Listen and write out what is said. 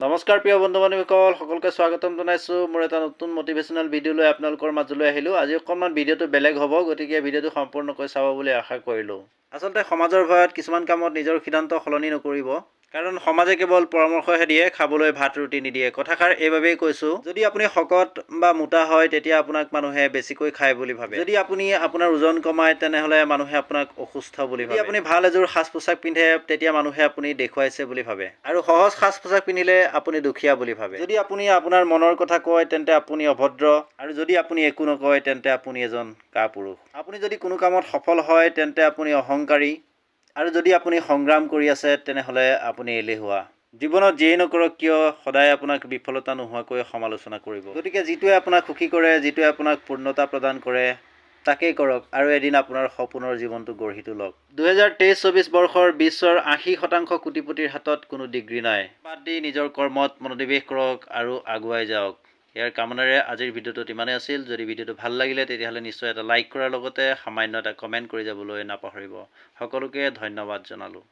নমস্কাৰ প্ৰিয় বন্ধু-বান্ধৱীসকল, সকলোকে স্বাগতম জনাইছোঁ মোৰ এটা নতুন মটিভেশ্যনেল ভিডিঅ' লৈ আপোনালোকৰ মাজলৈ আহিলোঁ। আজি অকণমান ভিডিঅ'টো বেলেগ হ'ব, গতিকে ভিডিঅ'টো সম্পূৰ্ণকৈ চাব বুলি আশা কৰিলোঁ। আচলতে সমাজৰ ভয়ত কিছুমান কামত নিজৰ সিদ্ধান্ত সলনি নকৰিব, কাৰণ সমাজে কেৱল পৰামৰ্শহে দিয়ে, খাবলৈ ভাত ৰুটি নিদিয়ে। কথাষাৰ এইবাবেই কৈছোঁ, যদি আপুনি শকত বা মোটা হয় তেতিয়া আপোনাক মানুহে বেছিকৈ খায় বুলি ভাবে। যদি আপুনি আপোনাৰ ওজন কমায় তেনেহ'লে মানুহে আপোনাক অসুস্থ বুলি ভাবে। যদি আপুনি ভাল এযোৰ সাজ পোছাক পিন্ধে তেতিয়া মানুহে আপুনি দেখুৱাইছে বুলি ভাবে, আৰু সহজ সাজ পোছাক পিন্ধিলে আপুনি দুখীয়া বুলি ভাবে। যদি আপুনি আপোনাৰ মনৰ কথা কয় তেন্তে আপুনি অভদ্ৰ, আৰু যদি আপুনি একো নকয় তেন্তে আপুনি এজন কাপুৰুষ। আপুনি যদি কোনো কামত সফল হয় তেন্তে আপুনি অহংকাৰী, আৰু যদি আপুনি সংগ্ৰাম কৰি আছে তেনেহ'লে আপুনি এলেহুৱা। জীৱনত যিয়েই নকৰক কিয় সদায় আপোনাক বিফলতা নোহোৱাকৈ সমালোচনা কৰিব। গতিকে যিটোৱে আপোনাক সুখী কৰে, যিটোৱে আপোনাক পূৰ্ণতা প্ৰদান কৰে তাকেই কৰক, আৰু এদিন আপোনাৰ সপোনৰ জীৱনটো গঢ়ি তোলক। 2023-24 বৰ্ষৰ বিশ্বৰ 80% কোটিপতিৰ হাতত কোনো ডিগ্ৰী নাই। বাদ দি নিজৰ কৰ্মত মনোনিৱেশ কৰক আৰু আগুৱাই যাওক। ইয়াৰ কামনাৰে আজিৰ ভিডিঅ'টোত ইমানেই আছিল। যদি ভিডিঅ'টো ভাল লাগিলে তেতিয়াহ'লে নিশ্চয় এটা লাইক কৰাৰ লগতে সামান্য এটা কমেণ্ট কৰি যাবলৈ নাপাহৰিব। সকলোকে ধন্যবাদ জনালোঁ।